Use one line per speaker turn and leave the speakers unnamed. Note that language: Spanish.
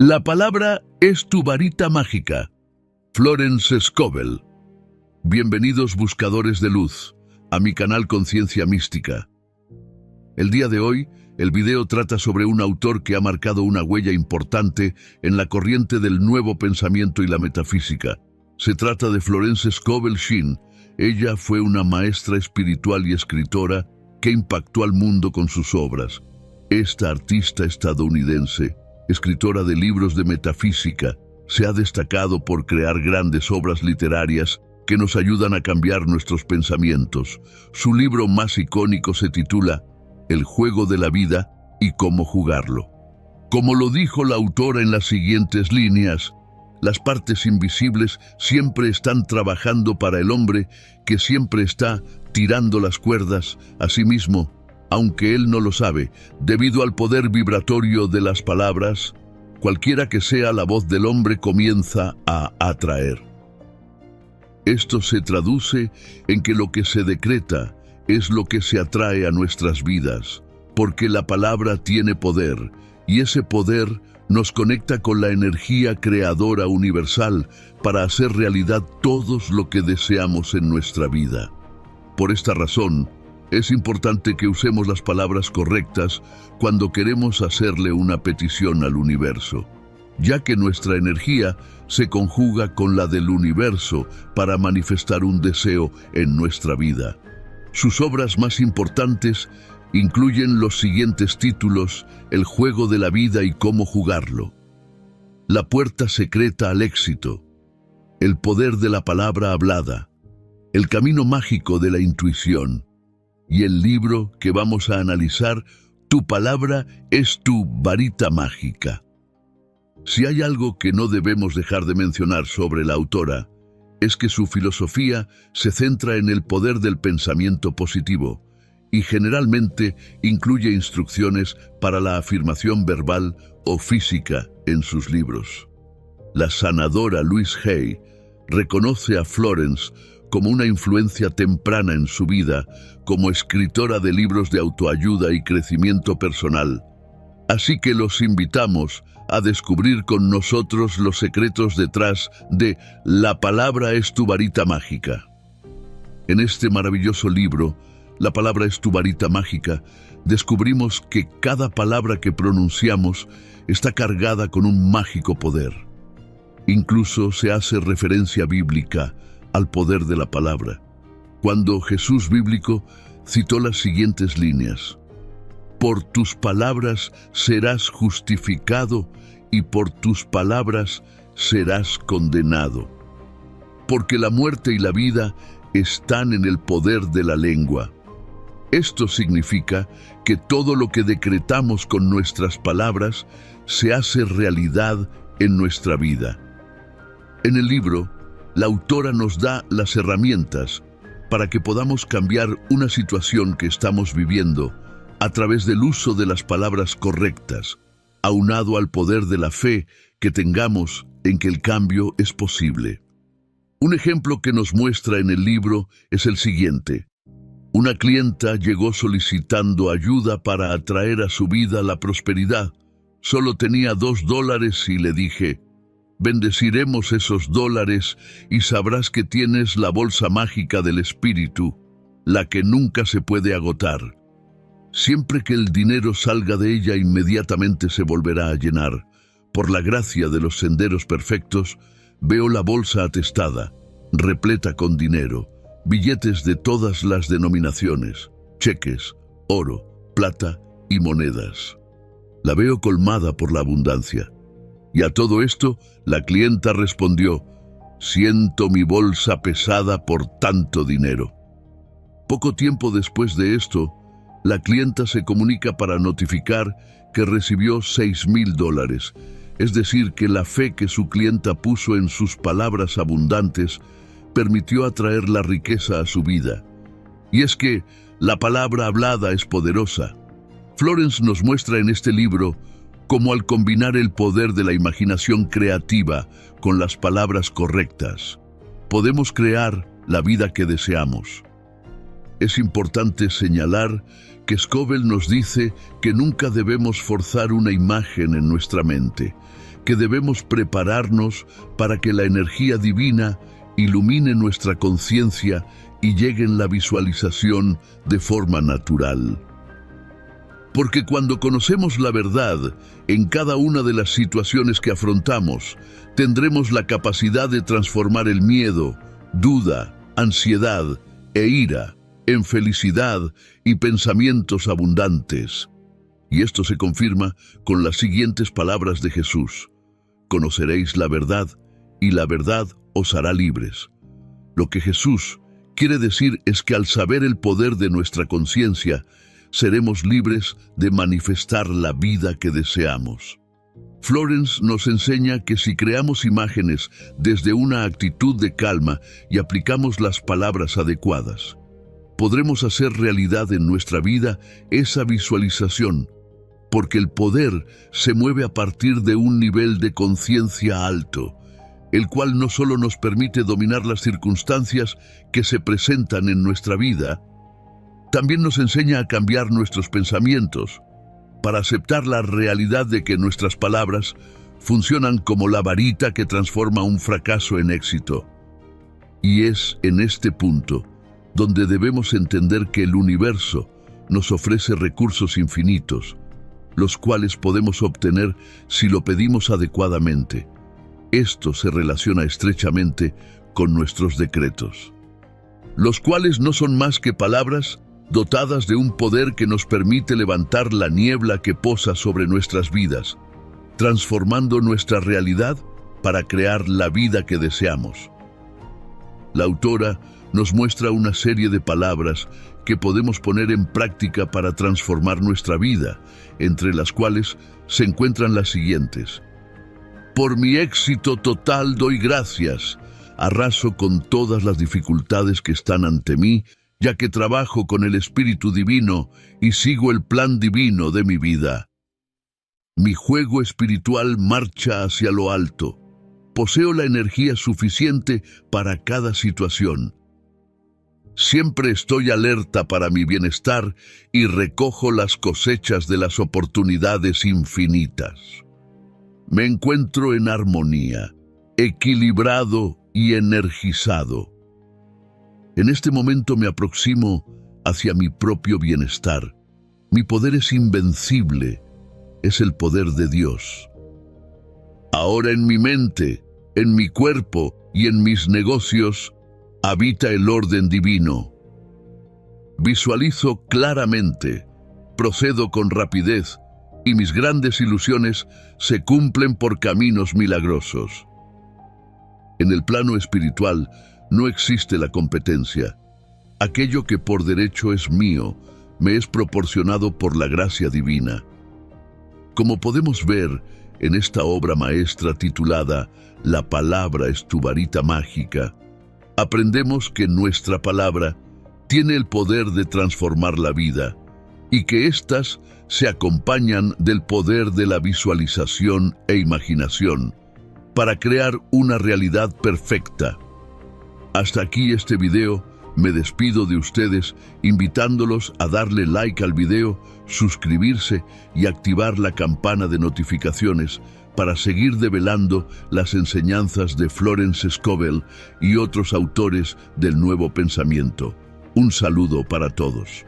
La palabra es tu varita mágica. Florence Scovel. Bienvenidos buscadores de luz a mi canal Conciencia Mística. El día de hoy, el video trata sobre un autor que ha marcado una huella importante en la corriente del nuevo pensamiento y la metafísica. Se trata de Florence Scovel Shinn. Ella fue una maestra espiritual y escritora que impactó al mundo con sus obras. Esta artista estadounidense, escritora de libros de metafísica, se ha destacado por crear grandes obras literarias que nos ayudan a cambiar nuestros pensamientos. Su libro más icónico se titula El juego de la vida y cómo jugarlo. Como lo dijo la autora en las siguientes líneas, las partes invisibles siempre están trabajando para el hombre que siempre está tirando las cuerdas. Asimismo, aunque él no lo sabe, debido al poder vibratorio de las palabras, cualquiera que sea la voz del hombre comienza a atraer. Esto se traduce en que lo que se decreta es lo que se atrae a nuestras vidas, porque la palabra tiene poder, y ese poder nos conecta con la energía creadora universal para hacer realidad todo lo que deseamos en nuestra vida. Por esta razón, es importante que usemos las palabras correctas cuando queremos hacerle una petición al universo, ya que nuestra energía se conjuga con la del universo para manifestar un deseo en nuestra vida. Sus obras más importantes incluyen los siguientes títulos: El juego de la vida y cómo jugarlo, La puerta secreta al éxito, El poder de la palabra hablada, El camino mágico de la intuición, y el libro que vamos a analizar, Tu palabra es tu varita mágica. Si hay algo que no debemos dejar de mencionar sobre la autora, es que su filosofía se centra en el poder del pensamiento positivo y generalmente incluye instrucciones para la afirmación verbal o física en sus libros. La sanadora Louise Hay reconoce a Florence como una influencia temprana en su vida como escritora de libros de autoayuda y crecimiento personal. Así que los invitamos a descubrir con nosotros los secretos detrás de La palabra es tu varita mágica. En este maravilloso libro, La palabra es tu varita mágica, descubrimos que cada palabra que pronunciamos está cargada con un mágico poder. Incluso se hace referencia bíblica al poder de la palabra, cuando Jesús bíblico citó las siguientes líneas: Por tus palabras serás justificado y por tus palabras serás condenado. Porque la muerte y la vida están en el poder de la lengua. Esto significa que todo lo que decretamos con nuestras palabras se hace realidad en nuestra vida. En el libro, la autora nos da las herramientas para que podamos cambiar una situación que estamos viviendo a través del uso de las palabras correctas, aunado al poder de la fe que tengamos en que el cambio es posible. Un ejemplo que nos muestra en el libro es el siguiente. Una clienta llegó solicitando ayuda para atraer a su vida la prosperidad. Solo tenía $2 y le dije: bendeciremos esos $, y sabrás que tienes la bolsa mágica del espíritu, la que nunca se puede agotar. Siempre que el dinero salga de ella, inmediatamente se volverá a llenar. Por la gracia de los senderos perfectos, veo la bolsa atestada, repleta con dinero, billetes de todas las denominaciones, cheques, oro, plata y monedas. La veo colmada por la abundancia. Y a todo esto, la clienta respondió: siento mi bolsa pesada por tanto dinero. Poco tiempo después de esto, la clienta se comunica para notificar que recibió $6,000, es decir, que la fe que su clienta puso en sus palabras abundantes permitió atraer la riqueza a su vida. Y es que la palabra hablada es poderosa. Florence nos muestra en este libro cómo al combinar el poder de la imaginación creativa con las palabras correctas, podemos crear la vida que deseamos. Es importante señalar que Scovel nos dice que nunca debemos forzar una imagen en nuestra mente, que debemos prepararnos para que la energía divina ilumine nuestra conciencia y llegue en la visualización de forma natural. Porque cuando conocemos la verdad en cada una de las situaciones que afrontamos, tendremos la capacidad de transformar el miedo, duda, ansiedad e ira en felicidad y pensamientos abundantes. Y esto se confirma con las siguientes palabras de Jesús: conoceréis la verdad, y la verdad os hará libres. Lo que Jesús quiere decir es que al saber el poder de nuestra conciencia, seremos libres de manifestar la vida que deseamos. Florence nos enseña que si creamos imágenes desde una actitud de calma y aplicamos las palabras adecuadas, podremos hacer realidad en nuestra vida esa visualización, porque el poder se mueve a partir de un nivel de conciencia alto, el cual no solo nos permite dominar las circunstancias que se presentan en nuestra vida, también nos enseña a cambiar nuestros pensamientos para aceptar la realidad de que nuestras palabras funcionan como la varita que transforma un fracaso en éxito. Y es en este punto donde debemos entender que el universo nos ofrece recursos infinitos, los cuales podemos obtener si lo pedimos adecuadamente. Esto se relaciona estrechamente con nuestros decretos, los cuales no son más que palabras dotadas de un poder que nos permite levantar la niebla que posa sobre nuestras vidas, transformando nuestra realidad para crear la vida que deseamos. La autora nos muestra una serie de palabras que podemos poner en práctica para transformar nuestra vida, entre las cuales se encuentran las siguientes: por mi éxito total doy gracias, arraso con todas las dificultades que están ante mí, ya que trabajo con el Espíritu Divino y sigo el plan divino de mi vida. Mi juego espiritual marcha hacia lo alto. Poseo la energía suficiente para cada situación. Siempre estoy alerta para mi bienestar y recojo las cosechas de las oportunidades infinitas. Me encuentro en armonía, equilibrado y energizado. En este momento me aproximo hacia mi propio bienestar. Mi poder es invencible, es el poder de Dios. Ahora en mi mente, en mi cuerpo y en mis negocios, habita el orden divino. Visualizo claramente, procedo con rapidez y mis grandes ilusiones se cumplen por caminos milagrosos. En el plano espiritual, no existe la competencia. Aquello que por derecho es mío, me es proporcionado por la gracia divina. Como podemos ver en esta obra maestra titulada La palabra es tu varita mágica, aprendemos que nuestra palabra tiene el poder de transformar la vida y que éstas se acompañan del poder de la visualización e imaginación para crear una realidad perfecta. Hasta aquí este video. Me despido de ustedes invitándolos a darle like al video, suscribirse y activar la campana de notificaciones para seguir develando las enseñanzas de Florence Scovel y otros autores del Nuevo Pensamiento. Un saludo para todos.